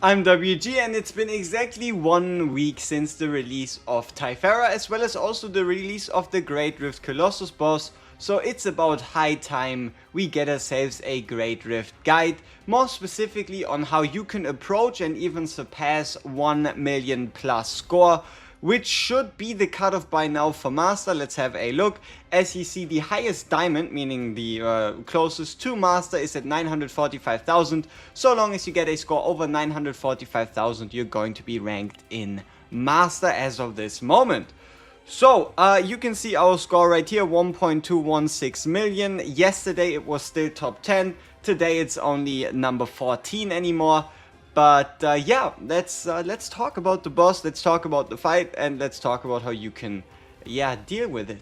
I'm WG, and it's been exactly 1 week since the release of Tiphera, as well as also the release of the Great Rift Colossus boss, so it's about high time we get ourselves a Great Rift guide, more specifically on how you can approach and even surpass 1 million plus score, which should be the cutoff by now for Master. Let's have a look. As you see, the highest diamond, meaning the closest to Master, is at 945,000. So long as you get a score over 945,000, you're going to be ranked in Master as of this moment. So, you can see our score right here, 1.216 million. Yesterday it was still top 10. Today it's only number 14 anymore. But yeah, let's talk about the boss, let's talk about the fight, and let's talk about how you can, deal with it.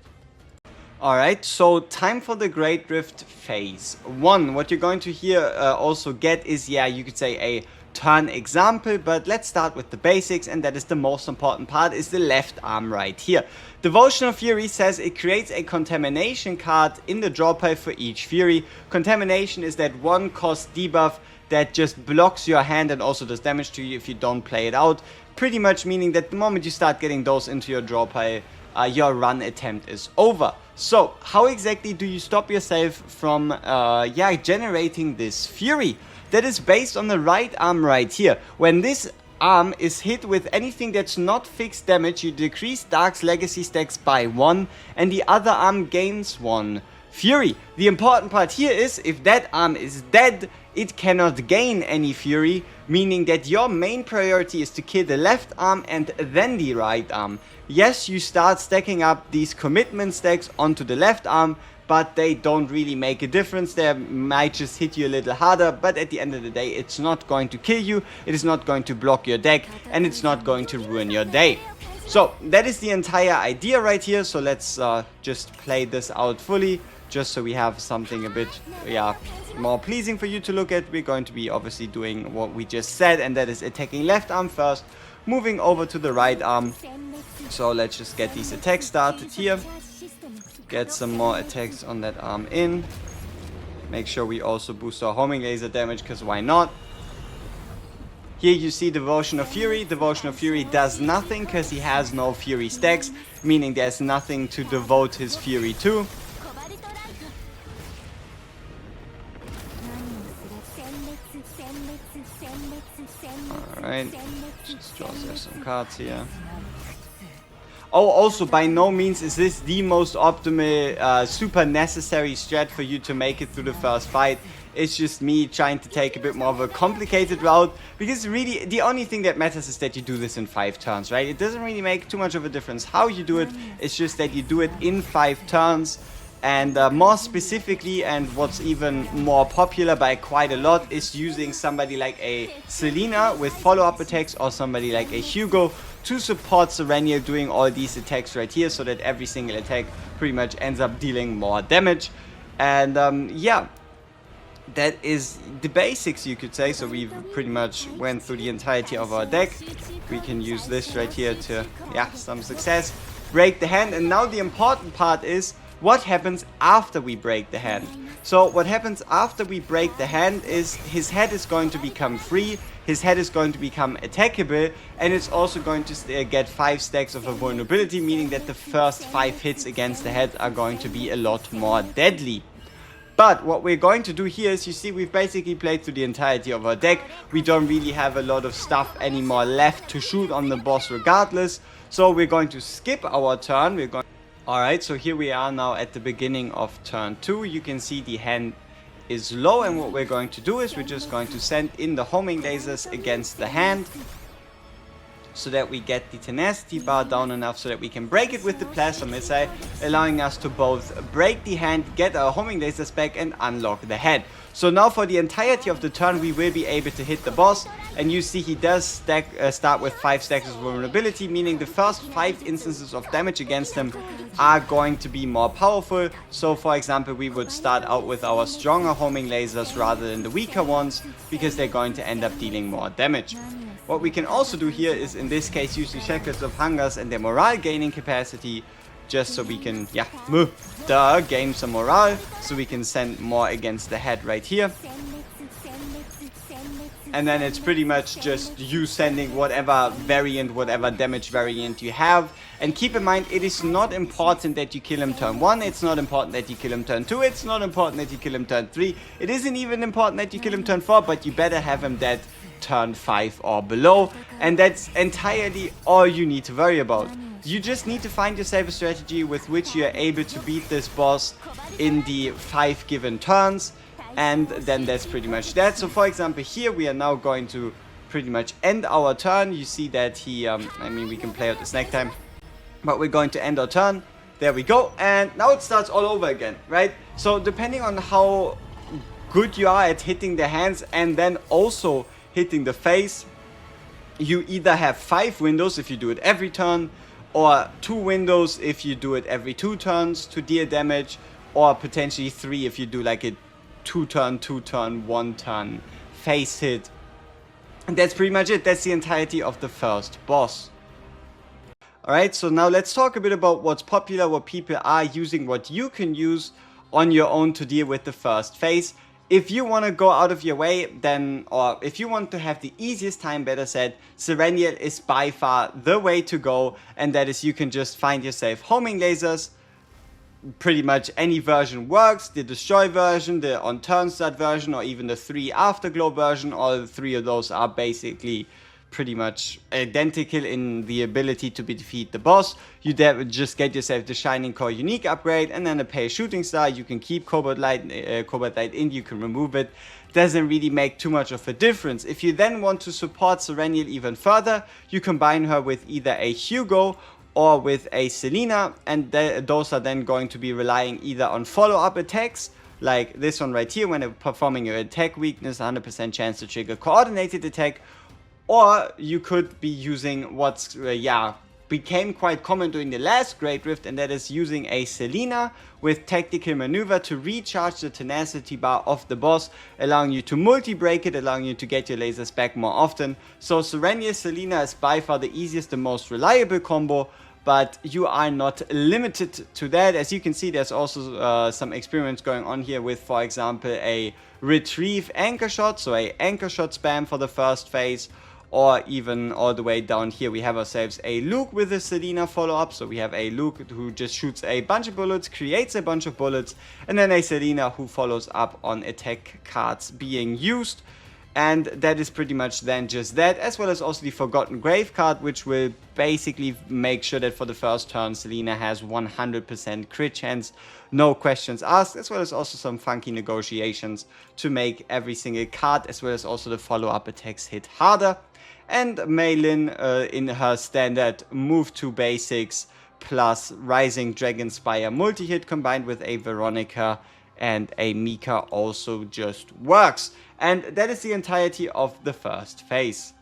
Alright, so time for the Great Rift phase 1. What you're going to here also get is, you could say a turn example, but let's start with the basics, and that is the most important part, is the left arm right here. Devotional Fury says it creates a contamination card in the draw pile for each Fury. Contamination is that one cost debuff that just blocks your hand and also does damage to you if you don't play it out. Pretty much meaning that the moment you start getting those into your draw pile, your run attempt is over. So, how exactly do you stop yourself from, generating this Fury? That is based on the right arm right here. When this arm is hit with anything that's not fixed damage, you decrease Dark's legacy stacks by 1, and the other arm gains 1 Fury. The important part here is, if that arm is dead, it cannot gain any Fury, meaning that your main priority is to kill the left arm and then the right arm. Yes, you start stacking up these commitment stacks onto the left arm, but they don't really make a difference. They might just hit you a little harder, but at the end of the day, it's not going to kill you, it is not going to block your deck, and it's not going to ruin your day. So, that is the entire idea right here, so let's just play this out fully, just so we have something a bit, more pleasing for you to look at. We're going to be obviously doing what we just said, and that is attacking left arm first, moving over to the right arm. So let's just get these attacks started here. Get some more attacks on that arm in. Make sure we also boost our homing laser damage, because why not? Here you see Devotion of Fury. Devotion of Fury does nothing because he has no Fury stacks, meaning there's nothing to devote his Fury to. Alright, just draw some cards here. Oh, also, by no means is this the most optimal, super necessary strat for you to make it through the first fight. It's just me trying to take a bit more of a complicated route, because really the only thing that matters is that you do this in 5 turns, right? It doesn't really make too much of a difference how you do it, it's just that you do it in 5 turns. And more specifically, and what's even more popular by quite a lot, is using somebody like a Selena with follow-up attacks, or somebody like a Hugo to support Serenial doing all these attacks right here, so that every single attack pretty much ends up dealing more damage. And that is the basics, you could say. So we've pretty much went through the entirety of our deck. We can use this right here to, some success. Break the hand, and now the important part is what happens after we break the hand. So what happens after we break the hand is his head is going to become free, his head is going to become attackable, and it's also going to get 5 stacks of a vulnerability, meaning that the first 5 hits against the head are going to be a lot more deadly. But what we're going to do here is, you see, we've basically played through the entirety of our deck. We don't really have a lot of stuff anymore left to shoot on the boss regardless. So we're going to skip our turn. Alright, so here we are now at the beginning of turn 2. You can see the hand is low, and what we're going to do is we're just going to send in the homing lasers against the hand, so that we get the tenacity bar down enough so that we can break it with the plasma missile, allowing us to both break the hand, get our homing lasers back, and unlock the head. So now for the entirety of the turn we will be able to hit the boss, and you see he does start with 5 stacks of vulnerability, meaning the first 5 instances of damage against him are going to be more powerful. So for example, we would start out with our stronger homing lasers rather than the weaker ones, because they're going to end up dealing more damage. What we can also do here is, in this case, use the Shackles of Hungers and their morale gaining capacity, just so we can, gain some morale, so we can send more against the head right here. and then it's pretty much just you sending whatever variant, whatever damage variant you have. And keep in mind, it is not important that you kill him turn 1, it's not important that you kill him turn 2, it's not important that you kill him turn 3, it isn't even important that you kill him turn 4, but you better have him dead turn 5 or below, and that's entirely all you need to worry about. You just need to find yourself a strategy with which you are able to beat this boss in the 5 given turns, and then that's pretty much that. So for example, here we are now going to pretty much end our turn. You see that he, I mean, we can play out the snack time, but we're going to end our turn. There we go, and now it starts all over again, right? So depending on how good you are at hitting the hands and then also hitting the face, you either have 5 windows if you do it every turn, or 2 windows if you do it every 2 turns to deal damage, or potentially 3 if you do like a 2 turn, 1 turn face hit. And that's pretty much it. That's the entirety of the first boss. Alright, so now let's talk a bit about what's popular, what people are using, what you can use on your own to deal with the first phase. If you want to go out of your way, then, or if you want to have the easiest time, better said, Serenial is by far the way to go, and that is you can just find yourself homing lasers. Pretty much any version works, the destroy version, the on turn start version, or even the 3 afterglow version. All 3 of those are basically pretty much identical in the ability to defeat the boss. You just get yourself the Shining Core unique upgrade and then a pay shooting star. You can keep Cobalt Light in, you can remove it. Doesn't really make too much of a difference. If you then want to support Serenial even further, you combine her with either a Hugo or with a Selena, and those are then going to be relying either on follow-up attacks, like this one right here, when performing your attack weakness, 100% chance to trigger coordinated attack, or you could be using what's, became quite common during the last Great Rift, and that is using a Selena with tactical maneuver to recharge the tenacity bar of the boss, allowing you to multi-break it, allowing you to get your lasers back more often. So Serenial Selena is by far the easiest, the most reliable combo, but you are not limited to that. As you can see, there's also some experiments going on here with, for example, a retrieve anchor shot, so a anchor shot spam for the first phase, or even all the way down here we have ourselves a Luke with a Selena follow-up. So we have a Luke who just shoots a bunch of bullets, creates a bunch of bullets, and then a Selena who follows up on attack cards being used. And that is pretty much then just that, as well as also the Forgotten Grave card, which will basically make sure that for the first turn Selena has 100% crit chance, no questions asked, as well as also some funky negotiations to make every single card, as well as also the follow-up attacks hit harder. And Maylin in her standard move to basics plus Rising Dragon Spire multi-hit combined with a Veronica and a Mika also just works. And that is the entirety of the first phase.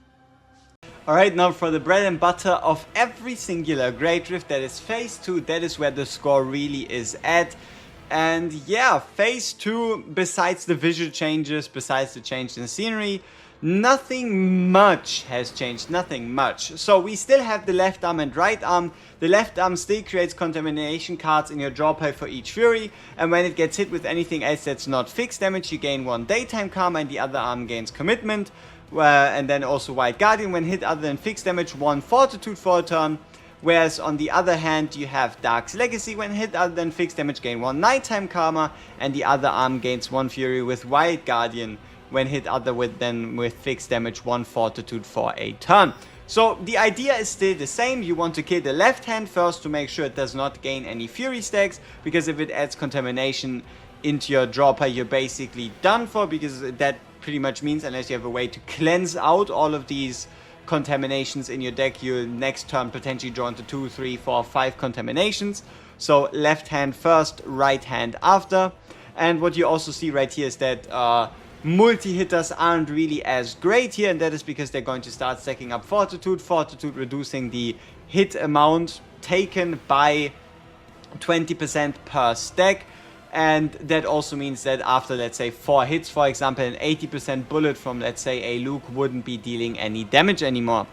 Alright, now for the bread and butter of every singular Great Rift, that is phase 2, that is where the score really is at. And yeah, phase 2, besides the visual changes, besides the change in scenery, nothing much has changed, nothing much. So we still have the left arm and right arm. The left arm still creates contamination cards in your draw pile for each fury, and when it gets hit with anything else that's not fixed damage, you gain 1 daytime karma, and the other arm gains commitment. And then also White Guardian, when hit other than fixed damage, 1 fortitude for a turn. Whereas on the other hand, you have Dark's Legacy, when hit other than fixed damage, gain 1 nighttime karma, and the other arm gains 1 fury with White Guardian, when hit other than with fixed damage, 1 fortitude for a turn. So the idea is still the same. You want to kill the left hand first to make sure it does not gain any fury stacks, because if it adds contamination into your draw pile, you're basically done for, because that pretty much means, unless you have a way to cleanse out all of these contaminations in your deck, you'll next turn potentially draw into 2, 3, 4, 5 contaminations. So left hand first, right hand after. And what you also see right here is that multi-hitters aren't really as great here, and that is because they're going to start stacking up Fortitude, reducing the hit amount taken by 20% per stack. And that also means that after, let's say, 4 hits, for example, an 80% bullet from, let's say, a Luke wouldn't be dealing any damage anymore.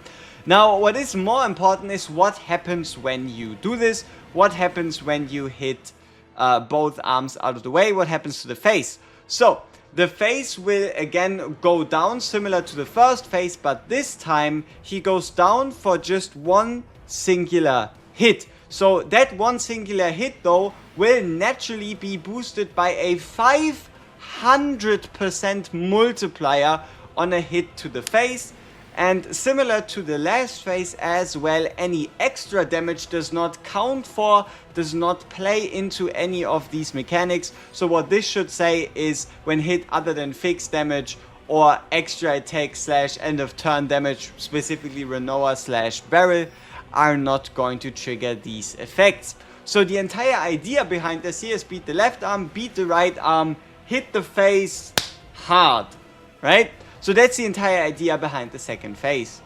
Now, what is more important is what happens when you do this. What happens when you hit both arms out of the way? What happens to the face? So, The phase will again go down similar to the first phase, but this time he goes down for just one singular hit. So that one singular hit though will naturally be boosted by a 500% multiplier on a hit to the face. And similar to the last phase as well, any extra damage does not count for, does not play into any of these mechanics. So what this should say is when hit other than fixed damage or extra attack / end of turn damage, specifically Renoa / Beryl, are not going to trigger these effects. So the entire idea behind this here is beat the left arm, beat the right arm, hit the face hard, right? So that's the entire idea behind the second phase.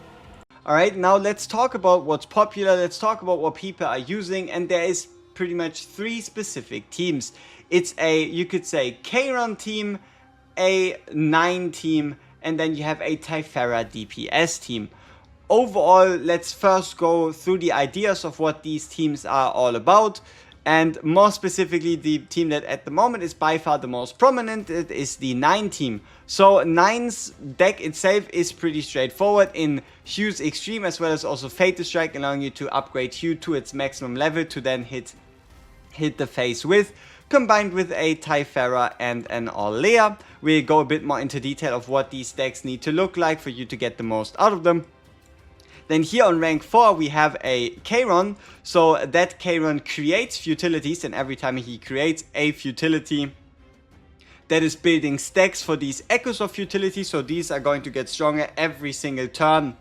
Alright, now let's talk about what's popular, let's talk about what people are using, and there is pretty much 3 specific teams. It's a, you could say, Kayron team, a 9 team, and then you have a Tiphera DPS team. Overall, let's first go through the ideas of what these teams are all about. And more specifically, the team that at the moment is by far the most prominent, it is the 9 team. So 9's deck itself is pretty straightforward in Hue's Extreme as well as also Fate Strike, allowing you to upgrade Hue to its maximum level to then hit the face with, combined with a Tiphera and an Orlea. We'll go a bit more into detail of what these decks need to look like for you to get the most out of them. Then here on rank 4 we have a Kayron, so that Kayron creates futilities, and every time he creates a futility that is building stacks for these echoes of futility, so these are going to get stronger every single turn.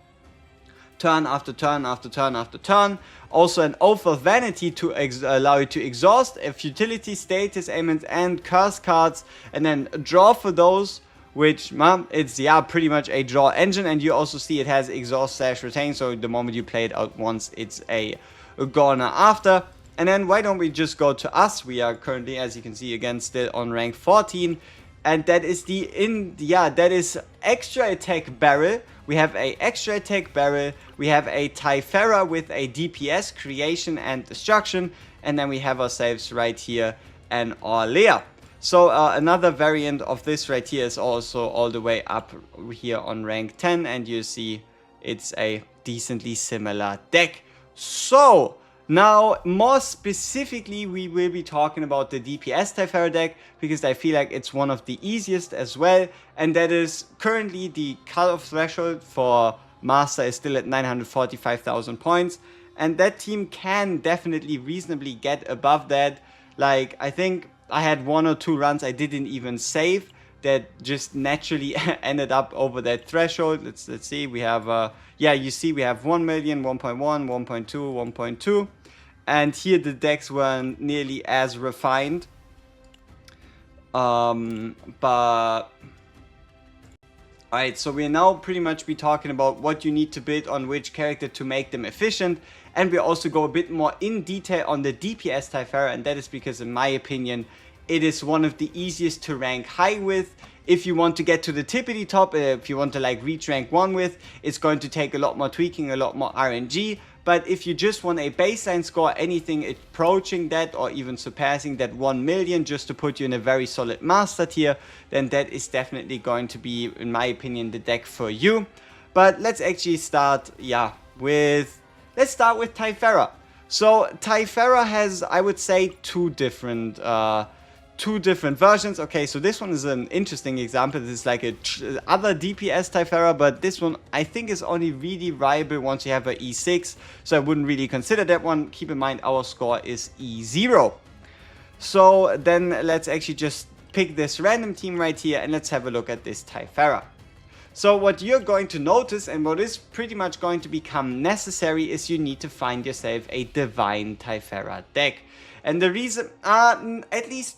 Turn after turn after turn after turn. Also an Oath of Vanity to allow you to exhaust a futility, status, ailments and curse cards, and then draw for those, which, it's, yeah, pretty much a draw engine. And you also see it has exhaust / retain, so the moment you play it out once, it's a goner after. And then why don't we just go to us? We are currently, as you can see, again, still on rank 14. And that is that is extra attack Beryl. We have a extra attack Beryl. We have a Tiphera with a DPS, creation and destruction. And then we have ourselves right here an Orlea. So another variant of this right here is also all the way up here on rank 10, and you see it's a decently similar deck. So now more specifically we will be talking about the DPS Tiphera deck, because I feel like it's one of the easiest as well, and that is currently the cut-off threshold for Master is still at 945,000 points, and that team can definitely reasonably get above that. Like, I think I had 1 or 2 runs I didn't even save that just naturally ended up over that threshold. Let's see, we have yeah, you see we have 1 million, 1.1, 1.2, 1.2, and here the decks weren't nearly as refined, but alright, so we'll now pretty much be talking about what you need to build on which character to make them efficient. And we also go a bit more in detail on the DPS Tiphera, and that is because, in my opinion, it is one of the easiest to rank high with. If you want to get to the tippity top, if you want to like reach rank 1 with, it's going to take a lot more tweaking, a lot more RNG. But if you just want a baseline score, anything approaching that or even surpassing that 1 million just to put you in a very solid master tier, then that is definitely going to be, in my opinion, the deck for you. But let's actually start, let's start with Tiphera. So Tiphera has, I would say, two different versions. Okay, so this one is an interesting example. This is like a other DPS Tiphera, but this one I think is only really viable once you have a E6. So I wouldn't really consider that one. Keep in mind our score is E0. So then let's actually just pick this random team right here and let's have a look at this Tiphera. So what you're going to notice, and what is pretty much going to become necessary, is you need to find yourself a Divine Tiphera deck. And the reason, at least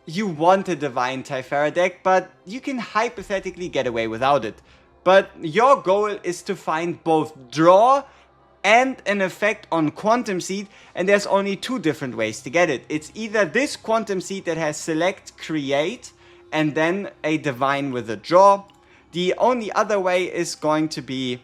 you want a Divine Tiphera deck, but you can hypothetically get away without it. But your goal is to find both draw and an effect on Quantum Seed, and there's only 2 different ways to get it. It's either this Quantum Seed that has select, create, and then a Divine with a draw. The only other way is going to be,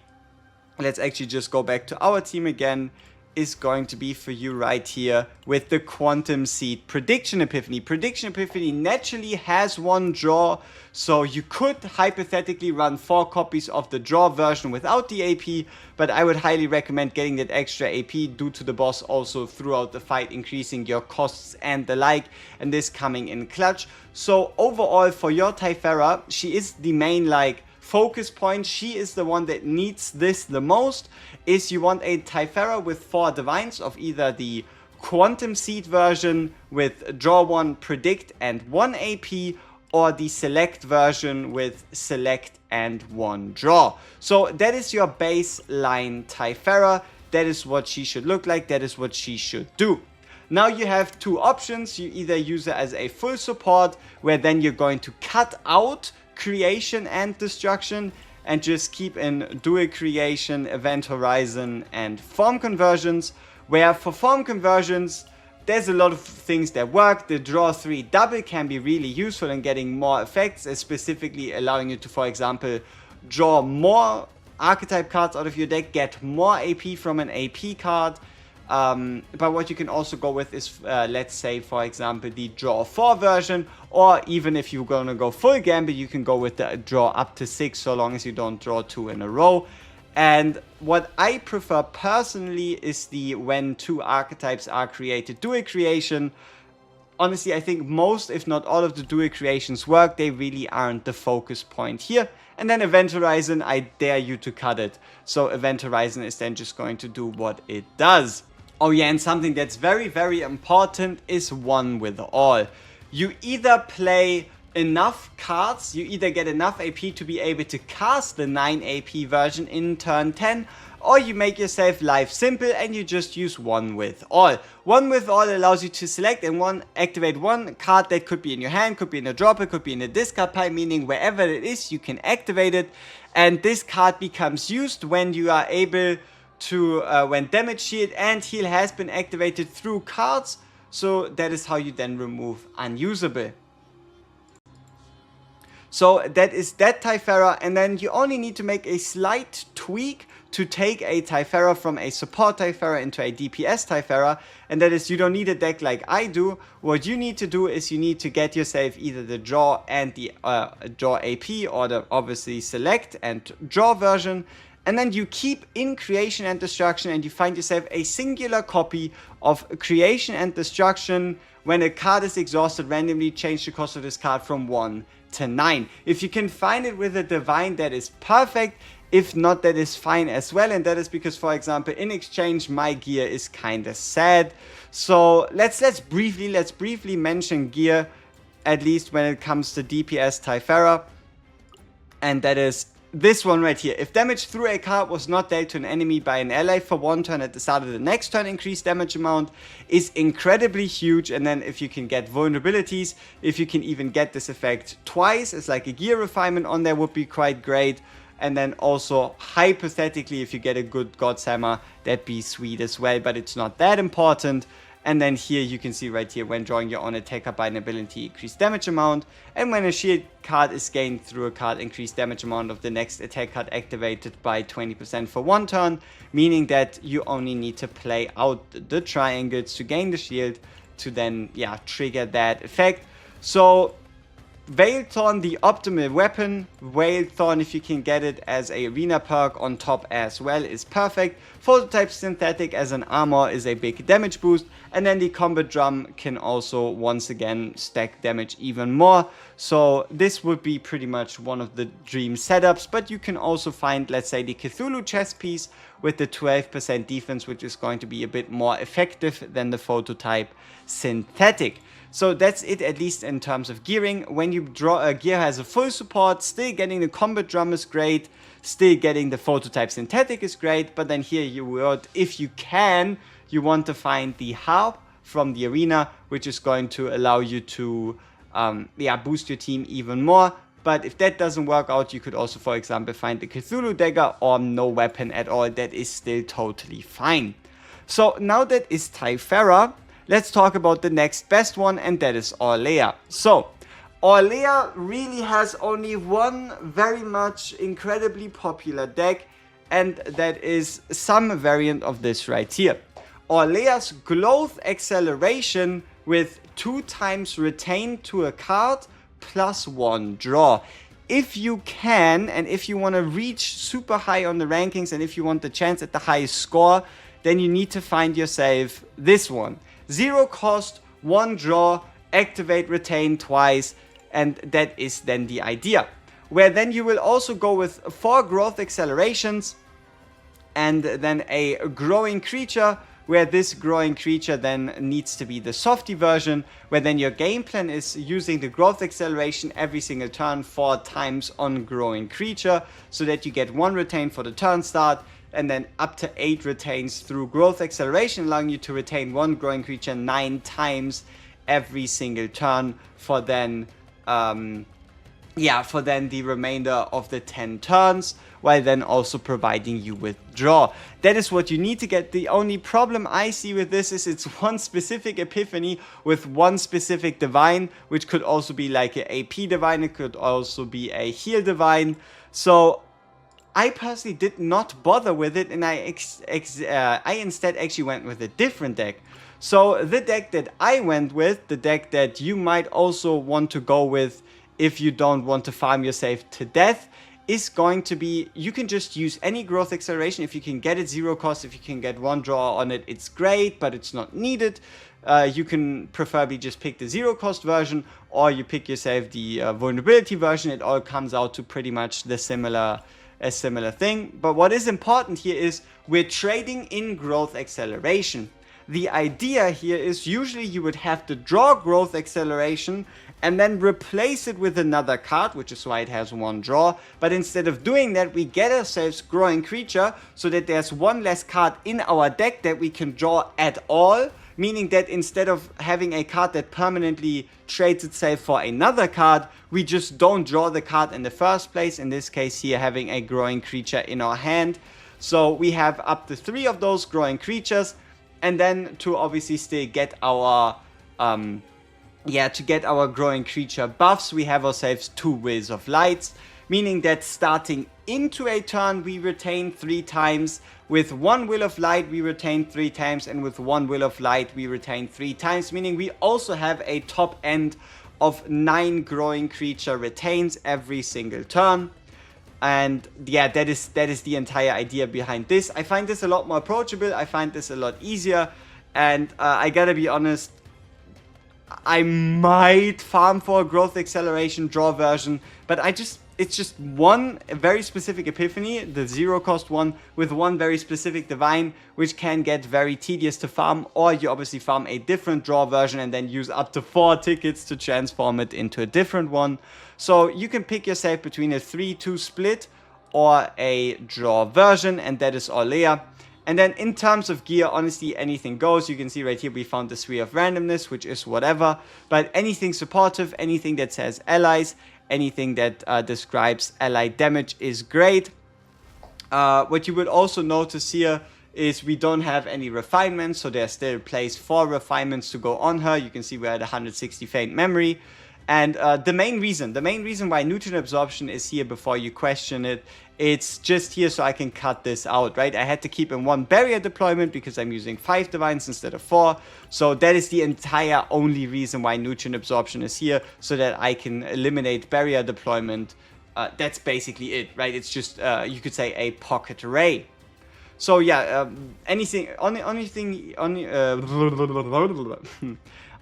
let's actually just go back to our team again, is going to be for you right here with the Quantum Seed Prediction Epiphany. Prediction Epiphany naturally has one draw, so you could hypothetically run 4 copies of the draw version without the AP, but I would highly recommend getting that extra AP due to the boss also throughout the fight increasing your costs and the like, and this coming in clutch. So overall for your Tiphera, she is the main like focus point. She is the one that needs this the most. Is you want a Tiphera with 4 divines of either the Quantum Seed version with draw 1, predict and 1 AP, or the select version with select and 1 draw. So that is your baseline Tiphera. That is what she should look like. That is what she should do. Now you have 2 options. You either use her as a full support, where then you're going to cut out creation and destruction and just keep in dual creation, event horizon and form conversions, where for form conversions there's a lot of things that work. The draw 3 double can be really useful in getting more effects, specifically allowing you to, for example, draw more archetype cards out of your deck, get more AP from an AP card. But what you can also go with is, let's say, for example, the draw 4 version, or even if you're going to go full gambit, you can go with the draw up to 6, so long as you don't draw 2 in a row. And what I prefer personally is the when 2 archetypes are created dual creation. Honestly, I think most, if not all of the dual creations work. They really aren't the focus point here. And then Event Horizon, I dare you to cut it. So Event Horizon is then just going to do what it does. Oh yeah, and something that's very, very important is one with all. You either play enough cards, you either get enough AP to be able to cast the 9 AP version in turn 10, or you make yourself life simple and you just use one with all. One with all allows you to select and activate one card that could be in your hand, could be in a drop, it could be in a discard pile, meaning wherever it is you can activate it, and this card becomes used when you are able to when damage shield and heal has been activated through cards. So that is how you then remove unusable. So that is that Tiphera, and then you only need to make a slight tweak to take a Tiphera from a support Tiphera into a DPS Tiphera, and that is you don't need a deck like I do. What you need to do is you need to get yourself either the draw and the draw AP, or the obviously select and draw version, and then you keep in creation and destruction, and you find yourself a singular copy of creation and destruction. When a card is exhausted, randomly change the cost of this card from 1 to 9. If you can find it with a divine, that is perfect. If not, that is fine as well, and that is because, for example, in exchange my gear is kinda sad. So let's briefly mention gear, at least when it comes to DPS Tiphera, and that is this one right here. If damage through a card was not dealt to an enemy by an ally for 1 turn at the start of the next turn, increased damage amount is incredibly huge. And then if you can get vulnerabilities, if you can even get this effect twice as like a gear refinement on there, would be quite great. And then also hypothetically, if you get a good God's Hammer, that'd be sweet as well, but it's not that important. And then here you can see right here, when drawing your own attacker by an ability, increased damage amount. And when a shield card is gained through a card, increased damage amount of the next attack card activated by 20% for 1 turn. Meaning that you only need to play out the triangles to gain the shield to then, yeah, trigger that effect. So Veiled Thorn, the optimal weapon. Veiled Thorn, if you can get it as a arena perk on top as well, is perfect. Phototype Synthetic as an armor is a big damage boost. And then the Combat Drum can also once again stack damage even more. So this would be pretty much one of the dream setups. But you can also find, let's say, the Cthulhu chest piece with the 12% defense, which is going to be a bit more effective than the Phototype Synthetic. So that's it, at least in terms of gearing. When you draw a gear has a full support, still getting the Combat Drum is great, still getting the Phototype Synthetic is great, but then here you would, if you can, you want to find the Harp from the arena, which is going to allow you to boost your team even more. But if that doesn't work out, you could also, for example, find the Cthulhu Dagger or no weapon at all. That is still totally fine. So now that is Tiphera, let's talk about the next best one, and that is Orlea. So, Orlea really has only one very much incredibly popular deck, and that is some variant of this right here. Orlea's growth acceleration with 2 times retain to a card plus 1 draw. If you can, and if you want to reach super high on the rankings, and if you want the chance at the highest score, then you need to find yourself this one. 0 cost, 1 draw, activate retain twice, and that is then the idea. Where then you will also go with 4 growth accelerations, and then a growing creature, where this growing creature then needs to be the softy version, where then your game plan is using the growth acceleration every single turn 4 times on growing creature, so that you get 1 retain for the turn start, and then up to 8 retains through growth acceleration, allowing you to retain 1 growing creature 9 times every single turn for then the remainder of the 10 turns, while then also providing you with draw. That is what you need to get. The only problem I see with this is it's one specific epiphany with one specific divine, which could also be like an AP divine, it could also be a heal divine. So I personally did not bother with it, and I instead actually went with a different deck. So the deck that I went with, the deck that you might also want to go with if you don't want to farm yourself to death, is going to be, you can just use any growth acceleration. If you can get it 0 cost, if you can get 1 draw on it, it's great, but it's not needed. You can preferably just pick the 0 cost version, or you pick yourself the vulnerability version. It all comes out to pretty much a similar thing. But what is important here is we're trading in growth acceleration. The idea here is usually you would have to draw growth acceleration and then replace it with another card, which is why it has 1 draw. But instead of doing that, we get ourselves growing creature so that there's 1 less card in our deck that we can draw at all. Meaning that instead of having a card that permanently trades itself for another card, we just don't draw the card in the first place. In this case here, having a growing creature in our hand. So we have up to 3 of those growing creatures. And then to obviously still get our growing creature buffs, we have ourselves 2 Wills of Lights, meaning that starting into a turn we retain 3 times, with 1 Will of Light we retain 3 times, and with 1 Will of Light we retain 3 times, meaning we also have a top end of 9 growing creature retains every single turn. And yeah, that is the entire idea behind this. I find this a lot more approachable, I find this a lot easier, and I gotta be honest, I might farm for a growth acceleration draw version, but it's just one very specific epiphany, the 0 cost one, with 1 very specific divine, which can get very tedious to farm, or you obviously farm a different draw version and then use up to 4 tickets to transform it into a different one. So you can pick yourself between a 3-2 split or a draw version, and that is Orlea. And then in terms of gear, honestly, anything goes. You can see right here we found the 3 of randomness, which is whatever. But anything supportive, anything that says allies, anything that describes ally damage is great. What you will also notice here is we don't have any refinements, so there's still place for refinements to go on her. You can see we're at 160 faint memory. And the main reason why nutrient absorption is here before you question it, it's just here so I can cut this out, right? I had to keep in 1 barrier deployment because I'm using 5 divines instead of 4. So that is the entire only reason why nutrient absorption is here, so that I can eliminate barrier deployment. That's basically it, right? It's just, you could say, a pocket array. So yeah,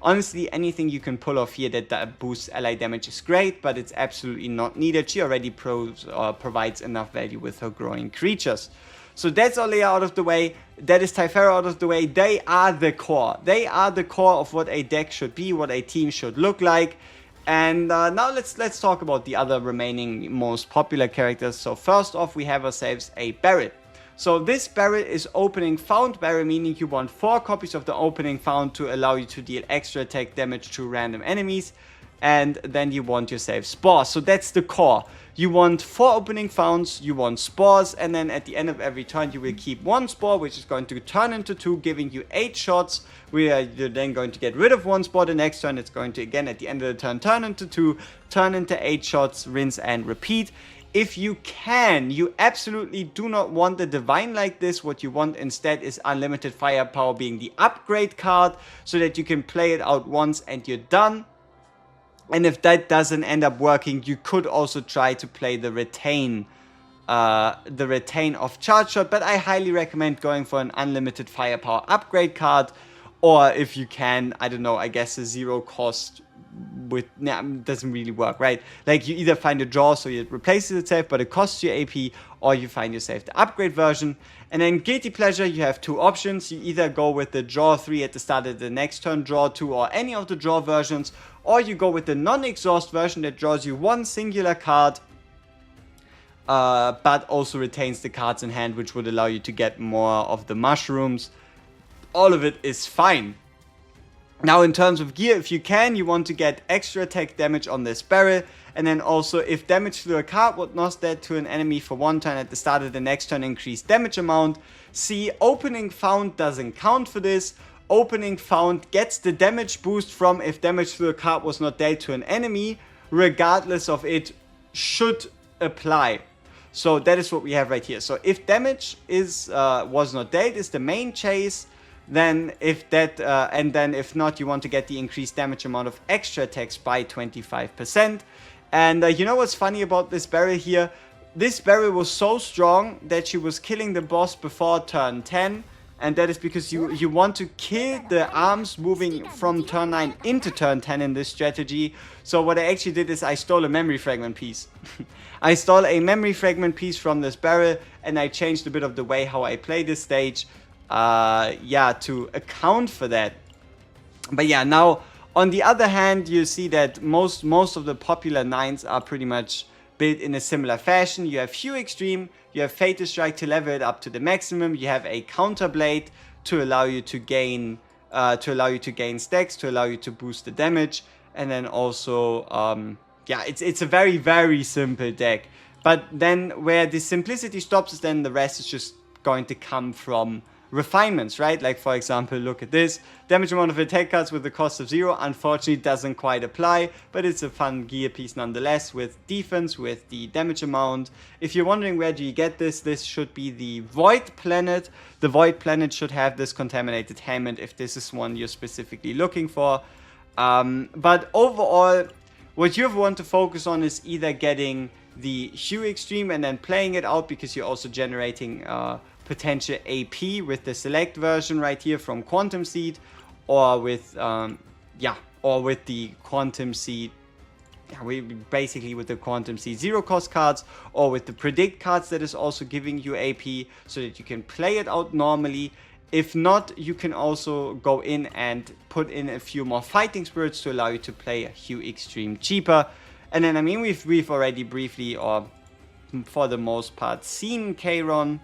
honestly, anything you can pull off here that boosts ally damage is great, but it's absolutely not needed. She already provides enough value with her growing creatures. So that's Orlea out of the way. That is Tiphera out of the way. They are the core. They are the core of what a deck should be, what a team should look like. And now let's talk about the other remaining most popular characters. So first off, we have ourselves a Beryl. So this Beryl is opening found Beryl, meaning you want 4 copies of the opening found to allow you to deal extra attack damage to random enemies. And then you want yourself spores. So that's the core. You want 4 opening founds, you want spores, and then at the end of every turn you will keep 1 spore, which is going to turn into 2, giving you 8 shots. You're then going to get rid of 1 spore. The next turn it's going to, again at the end of the turn, turn into 2, turn into 8 shots, rinse and repeat. If you can, you absolutely do not want the divine like this. What you want instead is unlimited firepower being the upgrade card, so that you can play it out once and you're done. And if that doesn't end up working, you could also try to play the retain of charge shot, but I highly recommend going for an unlimited firepower upgrade card, or if you can, I don't know, I guess a zero cost with, doesn't really work, right? Like, you either find a draw so it replaces itself but it costs you AP, or you find yourself the upgrade version. And then guilty pleasure, you have two options. You either go with the draw 3 at the start of the next turn, draw 2, or any of the draw versions, or you go with the non-exhaust version that draws you one singular card, but also retains the cards in hand, which would allow you to get more of the mushrooms. All of it is fine. Now, in terms of gear, if you can, you want to get extra attack damage on this Beryl, and then also, if damage through a card was not dead to an enemy for one turn at the start of the next turn, increase damage amount. See, opening found doesn't count for this. Opening found gets the damage boost from if damage through a card was not dealt to an enemy, regardless of it should apply. So that is what we have right here. So if damage was not dealt is the main chase, then if that and then if not, you want to get the increased damage amount of extra attacks by 25%. And you know what's funny about this Beryl here? This Beryl was so strong that she was killing the boss before turn 10. And that is because you want to kill the arms moving from turn 9 into turn 10 in this strategy. So what I actually did is I stole a memory fragment piece. I stole a memory fragment piece from this Beryl, and I changed a bit of the way how I play this stage, to account for that. But yeah, now on the other hand, you see that most of the popular 9s are pretty much built in a similar fashion. You have Hue Extreme, you have Fatal Strike to level it up to the maximum, you have a Counter Blade to allow you to gain stacks, to allow you to boost the damage, and then also, it's a very, very simple deck. But then where the simplicity stops is then the rest is just going to come from refinements, right? Like, for example, look at this. Damage amount of attack cards with the cost of 0 unfortunately doesn't quite apply, but it's a fun gear piece nonetheless, with defense, with the damage amount. If you're wondering where do you get this, this should be the Void Planet. The Void Planet should have this contaminated helmet if this is one you're specifically looking for. But overall, what you want to focus on is either getting the Hue Extreme and then playing it out, because you're also generating potential AP with the select version right here from Quantum Seed, or with the Quantum Seed, basically with the Quantum Seed zero cost cards, or with the Predict cards that is also giving you AP, so that you can play it out normally. If not, you can also go in and put in a few more Fighting Spirits to allow you to play a Hue Extreme cheaper. And then, I mean, we've already briefly, or for the most part, seen Kayron.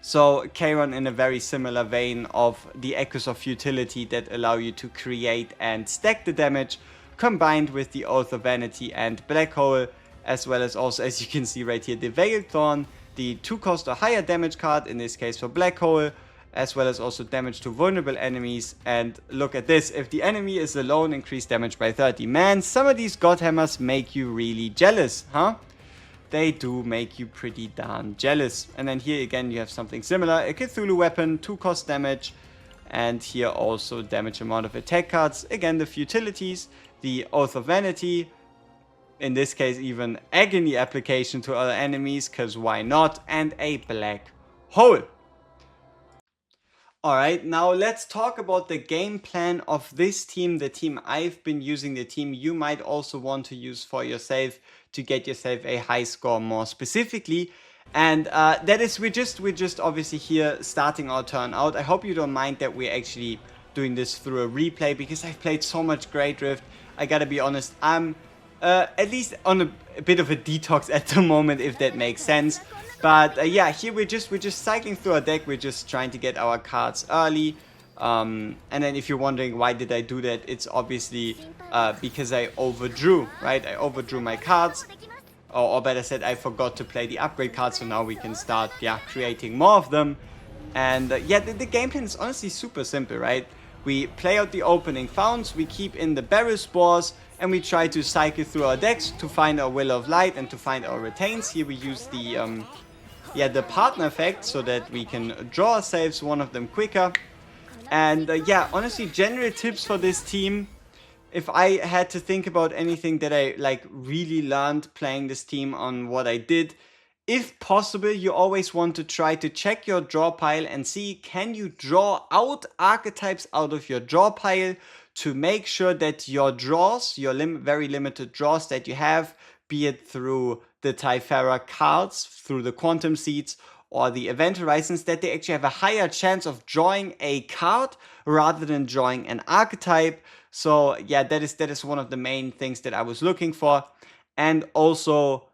So Kayron in a very similar vein of the Echoes of Futility that allow you to create and stack the damage, combined with the Oath of Vanity and Black Hole, as well as also, as you can see right here, the Veiled Thorn, the 2 cost or higher damage card, in this case for Black Hole, as well as also damage to vulnerable enemies. And look at this, if the enemy is alone, increase damage by 30. Man, some of these Godhammers make you really jealous, huh? They do make you pretty darn jealous. And then here again you have something similar, a Cthulhu weapon, 2 cost damage, and here also damage amount of attack cards. Again, the futilities, the Oath of Vanity, in this case even Agony application to other enemies, because why not, and a Black Hole. Alright, now let's talk about the game plan of this team, the team I've been using, the team you might also want to use for yourself to get yourself a high score more specifically. And that is, we're just obviously here starting our turn out. I hope you don't mind that we're actually doing this through a replay, because I've played so much Great Rift. I gotta be honest, I'm at least on a bit of a detox at the moment, if that makes sense. But yeah, here we're just cycling through our deck. We're just trying to get our cards early. And then if you're wondering why did I do that, it's obviously because I overdrew, right? I overdrew my cards. Or better said, I forgot to play the upgrade cards, so now we can start, creating more of them. And the game plan is honestly super simple, right? We play out the opening founds, we keep in the Beryl spores, and we try to cycle through our decks to find our Will of Light and to find our retains. Here we use the partner effect so that we can draw ourselves one of them quicker. And yeah, honestly, general tips for this team. If I had to think about anything that I like really learned playing this team on what I did, if possible, you always want to try to check your draw pile and see, can you draw out archetypes out of your draw pile to make sure that your draws, your very limited draws that you have, be it through the Tiphera cards, through the Quantum Seeds, or the Event Horizons, that they actually have a higher chance of drawing a card rather than drawing an archetype. So yeah, that is one of the main things that I was looking for. And also,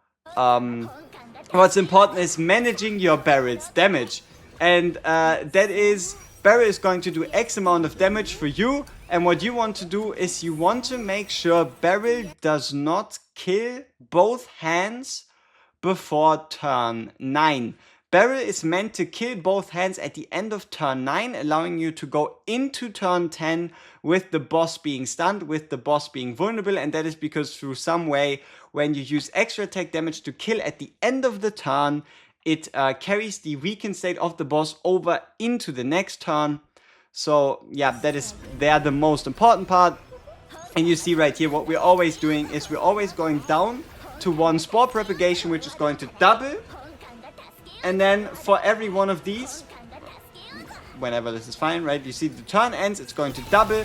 what's important is managing your Beryl's damage. And that is, Beryl is going to do X amount of damage for you. And what you want to do is you want to make sure Beryl does not kill both hands before turn 9. Beryl is meant to kill both hands at the end of turn 9, allowing you to go into turn 10 with the boss being stunned, with the boss being vulnerable, and that is because through some way, when you use extra attack damage to kill at the end of the turn, it carries the weakened state of the boss over into the next turn. So yeah, that is there the most important part. And you see right here, what we're always doing is we're always going down to one spore propagation, which is going to double. And then for every one of these, whenever this is fine, right? You see the turn ends, it's going to double,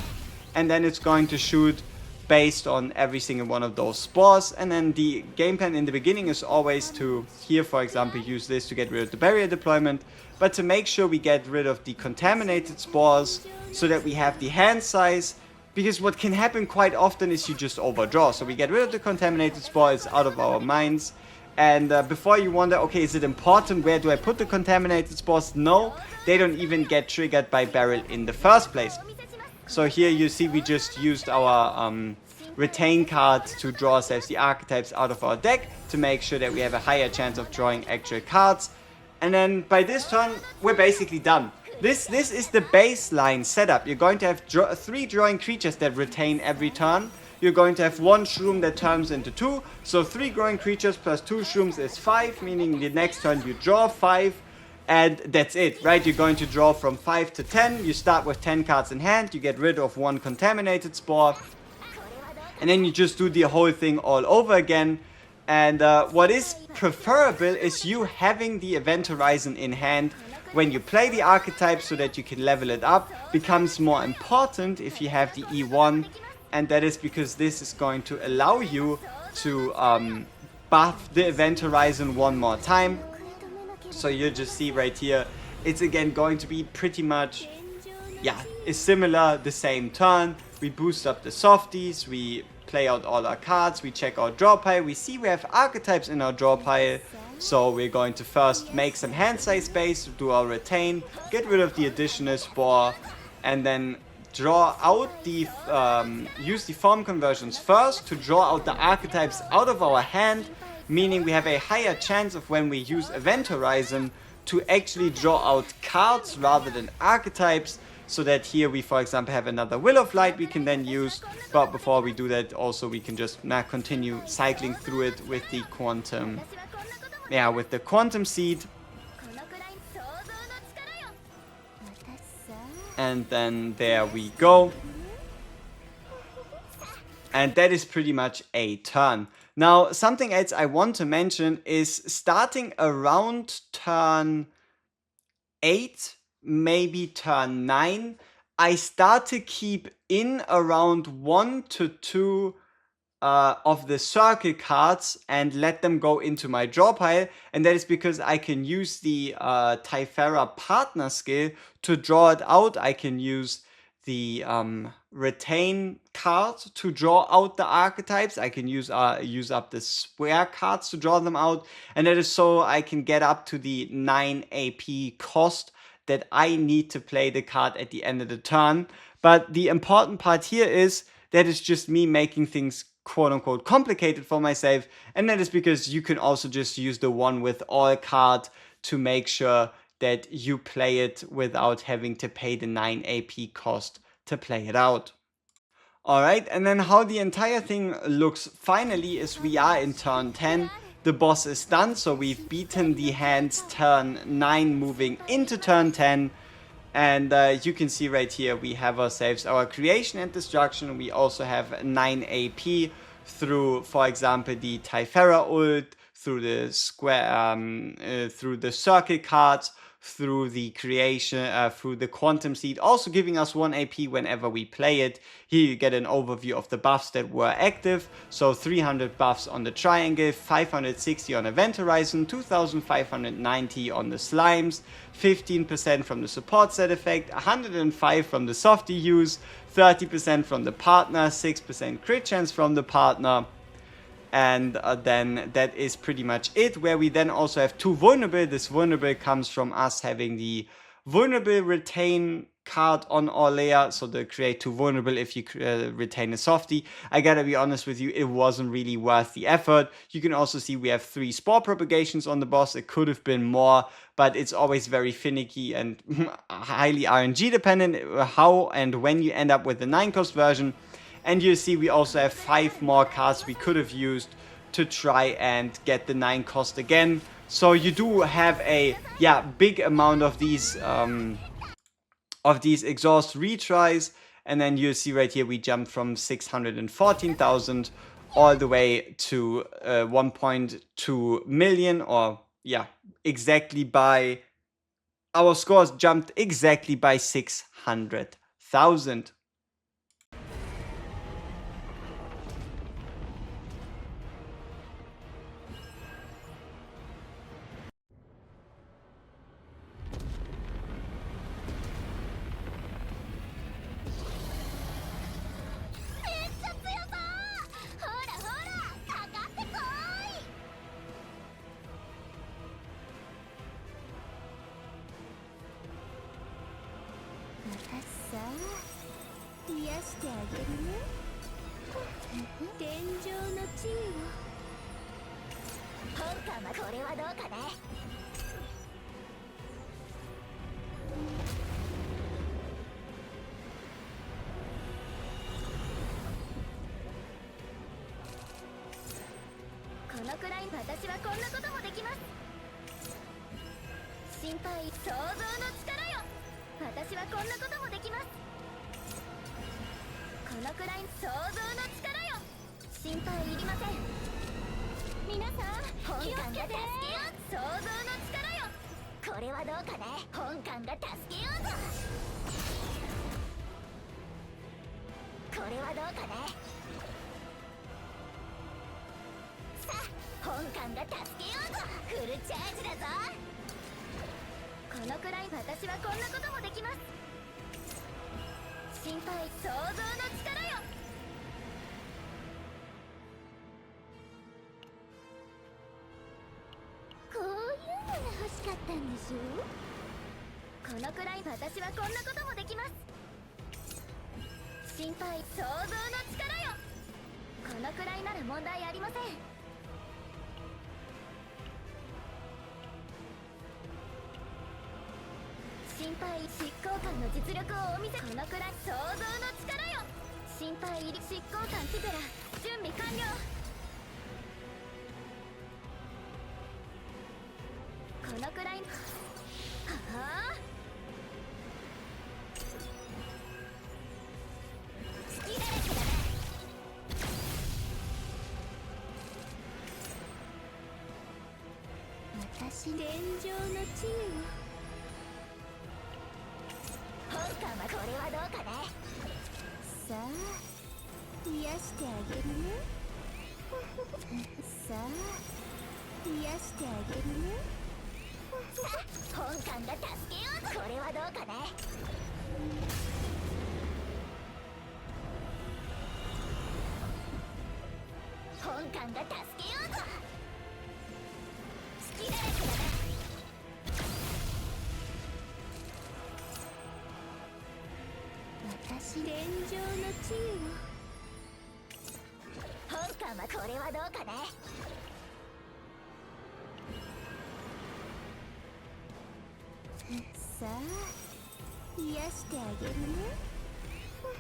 and then it's going to shoot based on every single one of those spores. And then the game plan in the beginning is always to, here for example, use this to get rid of the barrier deployment, but to make sure we get rid of the contaminated spores so that we have the hand size. Because what can happen quite often is you just overdraw. So we get rid of the contaminated spore, it's out of our minds. And before you wonder, okay, is it important? Where do I put the contaminated spores? No, they don't even get triggered by Beryl in the first place. So here you see we just used our retain cards to draw ourselves the archetypes out of our deck to make sure that we have a higher chance of drawing actual cards. And then by this turn, we're basically done. This is the baseline setup. You're going to have 3 drawing creatures that retain every turn. You're going to have 1 shroom that turns into 2. So 3 growing creatures plus 2 shrooms is 5, meaning the next turn you draw 5. And that's it, right? You're going to draw from 5 to 10. You start with 10 cards in hand. You get rid of 1 contaminated spore. And then you just do the whole thing all over again. And what is preferable is you having the Event Horizon in hand when you play the archetype so that you can level it up. Becomes more important if you have the E1. And that is because this is going to allow you to buff the Event Horizon one more time. So you just see right here, it's again going to be pretty much, yeah, it's similar, the same turn. We boost up the softies, we play out all our cards, we check our draw pile, we see we have archetypes in our draw pile. So we're going to first make some hand size space, do our retain, get rid of the additional spore, and then draw out the, use the form conversions first to draw out the archetypes out of our hand, meaning we have a higher chance of when we use Event Horizon to actually draw out cards rather than archetypes, so that here we for example have another Will of Light we can then use, but before we do that also we can just continue cycling through it with the Quantum, with the Quantum Seed. And then there we go. And that is pretty much a turn. Now, something else I want to mention is starting around turn 8, maybe turn 9, I start to keep in around 1 to 2 of the circle cards and let them go into my draw pile, and that is because I can use the Tiphera partner skill to draw it out. I can use the retain card to draw out the archetypes. I can use up the square cards to draw them out, and that is so I can get up to the 9 AP cost that I need to play the card at the end of the turn. But the important part here is that it's just me making things quote-unquote complicated for myself, and that is because you can also just use the one with all card to make sure that you play it without having to pay the 9 AP cost to play it out. Alright, and then how the entire thing looks finally is we are in turn 10. The boss is done, so we've beaten the hands turn 9 moving into turn 10. And you can see right here we have ourselves our creation and destruction. We also have 9 AP through, for example, the Tiphera ult, through the square, through the circle cards, through the creation, through the quantum seed, also giving us 1 AP whenever we play it. Here you get an overview of the buffs that were active. So 300 buffs on the triangle, 560 on Event Horizon, 2590 on the slimes, 15% from the support set effect, 105 from the softy use, 30% from the partner, 6% crit chance from the partner. And then that is pretty much it, where we then also have 2 vulnerable. This vulnerable comes from us having the vulnerable retain card on Orlea, so the create 2 vulnerable if you retain a softie. I gotta be honest with you, it wasn't really worth the effort. You can also see we have 3 spore propagations on the boss. It could have been more, but it's always very finicky and highly RNG dependent how and when you end up with the 9-cost version. And you see we also have 5 more cards we could have used to try and get the 9 cost again. So you do have a big amount of these exhaust retries. And then you see right here we jumped from 614,000 all the way to 1.2 million, or exactly by our scores jumped exactly by 600,000.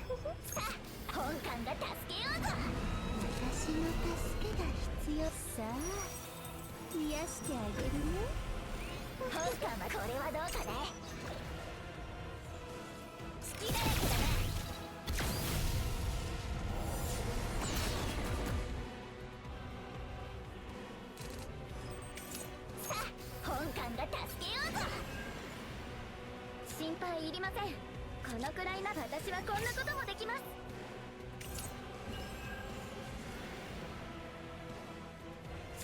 さあ本艦が助けようぞ。私の助けが必要さあ癒してあげるね。本艦はこれはどうかね。隙だらけだな。さあ本艦が助けようぞ。心配いりません。このくらいなら私はこんなこともできます。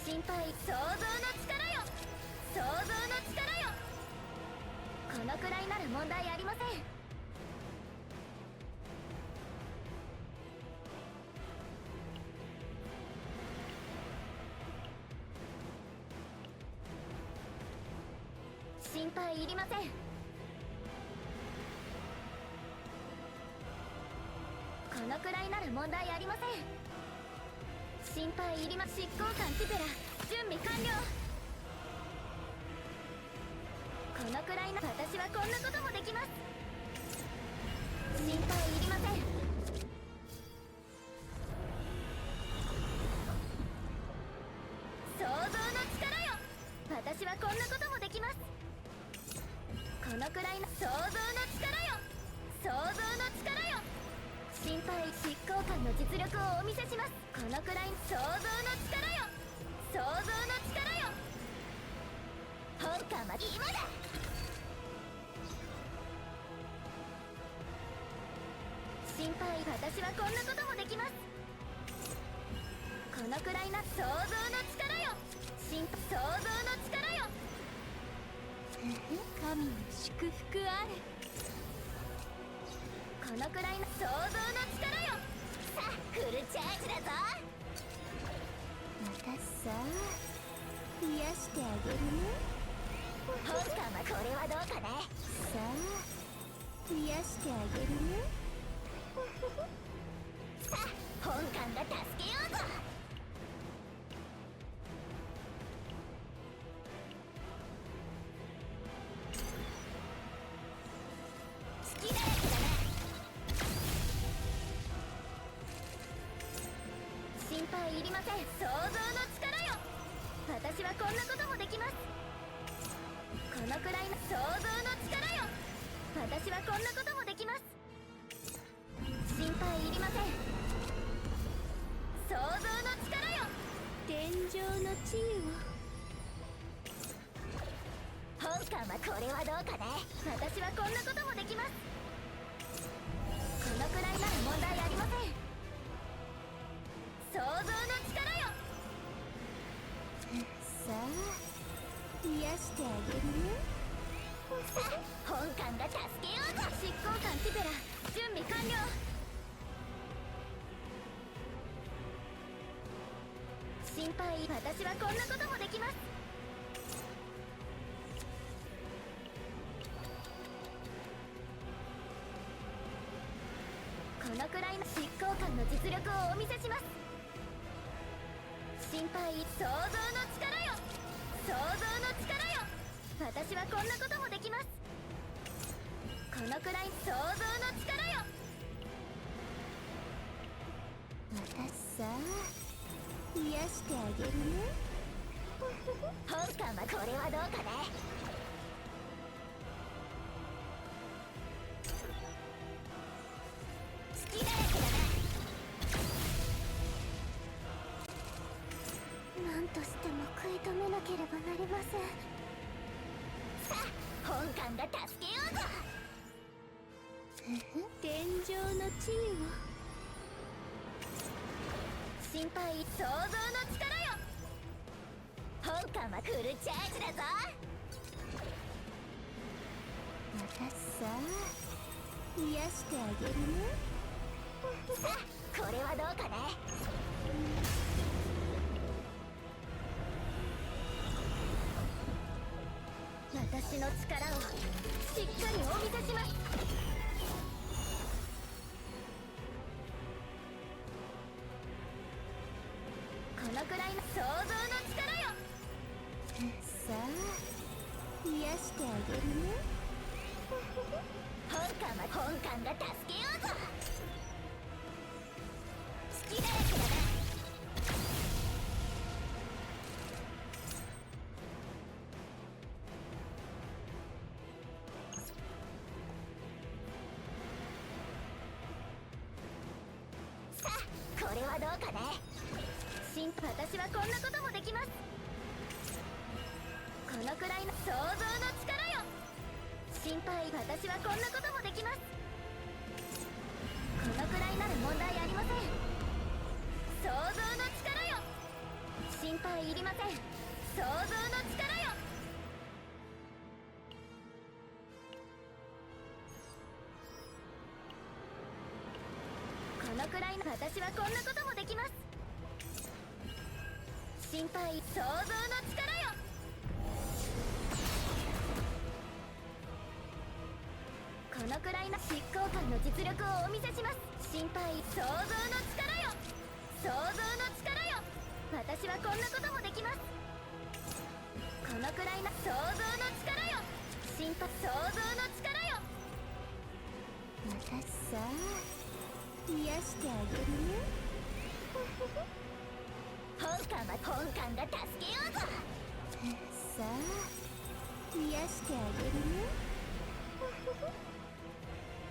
心配、想像の力よ、想像の力よ。このくらいなら問題ありません。心配いりません。このくらいなら問題ありません。心配いりま執行官ティペラ準備完了。このくらいなら私はこんなこともできます。心配いりません。想像の力よ、私はこんなこともできます。このくらいの想像の力よ、想像の力よ。心配、執行官の実力をお見せします。このくらい想像の力よ、想像の力よ。本艦は今だ。心配、私はこんなこともできます。このくらいな想像の力よ、想像の力よ。神の祝福あれ。このくらいの想像の力よ。さあフルチャージだぞ。私さあ癒してあげるね。本艦はこれはどうかね。さあ癒してあげるね。さあ本艦が助けようぞ。隙だらけだな。心配いりません。想像の力よ、私はこんなこともできます。このくらいの想像の力よ、私はこんなこともできます。心配いりません。想像の力よ、天上の地位を。本艦はこれはどうかね。私はこんなこともできます。このくらいなら問題ありません。想像の力よ。さあ癒してあげるね。さあ本艦が助けようぞ。執行官ティペラ準備完了。心配、私はこんなこともできます。このくらいの執行官の実力をお見せします。心配、想像の力よ、想像の力よ。私はこんなこともできます。このくらい想像の力よ。私さあ癒してあげるね。本艦はこれはどうかね。隙だらけだな。何としても食い止めなければなりません。さあ本艦が助けようぞ。天上の地位を。心配、想像の力よ。本艦はフルチャージだぞ。私さあ癒してあげるね。さあこれはどうかね。私の力をしっかりお見せします。このくらいの想像の力よ。さあ癒してあげるね。本艦が助けようぞ。隙だらけだな。さあこれはどうかね。私はこんなこともできます。このくらいの想像の力よ。心配、私はこんなこともできます。このくらいなら問題ありません。想像の力よ。心配いりません。想像の力よ。このくらいの私はこんなこともできます。心配、想像の力よ。このくらいの執行官の実力をお見せします。心配、想像の力よ。想像の力よ。私はこんなこともできます。このくらいの想像の力よ。心配、想像の力よ。私さ癒してあげるね。本艦が助けようぞ。さあ癒してあげるね。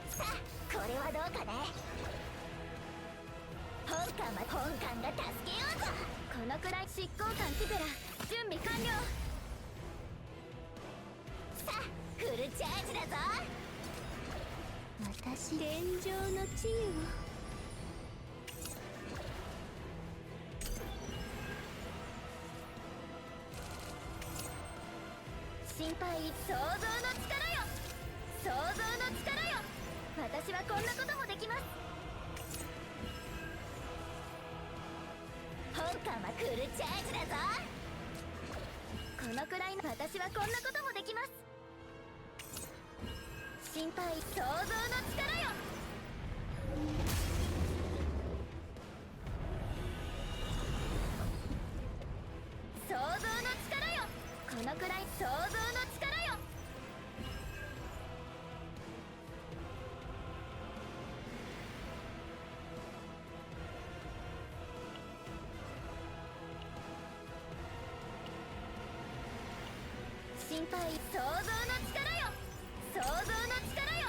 さあこれはどうかね。本艦が助けようぞ。このくらい執行官ティペラ準備完了。さあフルチャージだぞ。私天上の地位を。心配、想像の力よ。想像の力よ。私はこんなこともできます。本艦はフルチャージだぞ。このくらいの私はこんなこともできます。心配、想像の力よ。想像の力よ。このくらい想像の力よ。心配、想像の力よ。想像の力よ。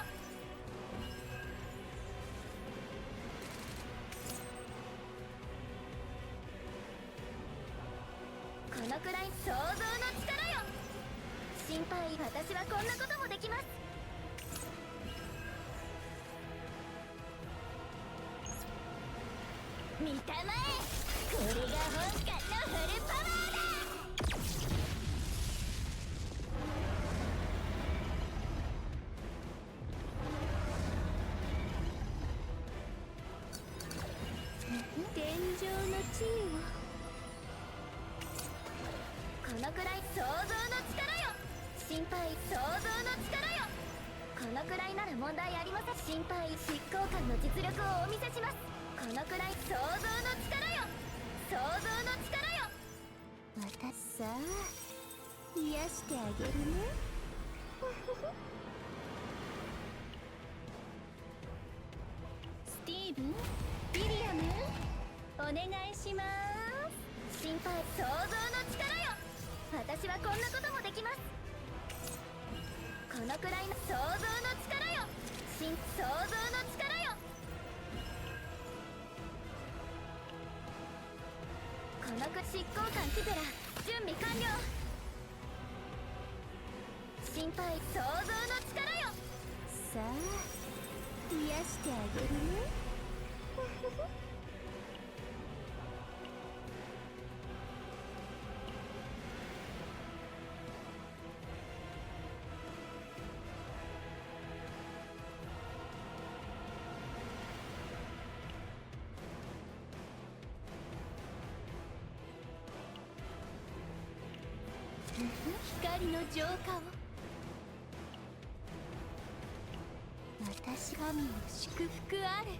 このくらい想像の力よ。心配、私はこんなこともできます。見たまえ、これが本艦のフルパワーだ。天上の地位を。このくらい想像の力よ。心配、想像の力よ。このくらいなら問題ありません。心配、執行官の実力をお見せします。このくらい想像の力よ。想像の力よ。私さ癒してあげるね。スティーブン、ウィリアム、お願いします。心配、想像の力よ。私はこんなこともできます。このくらいの想像の力よ。想像の力よ。この執行官ティペラ準備完了。心配、想像の力よ。さあ癒してあげるね。光の浄化を。私神の祝福あれ。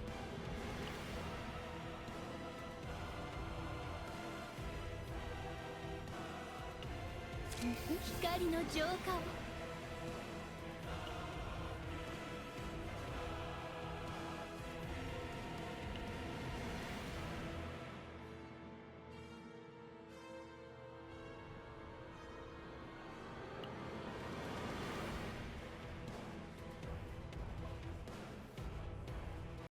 光の浄化を。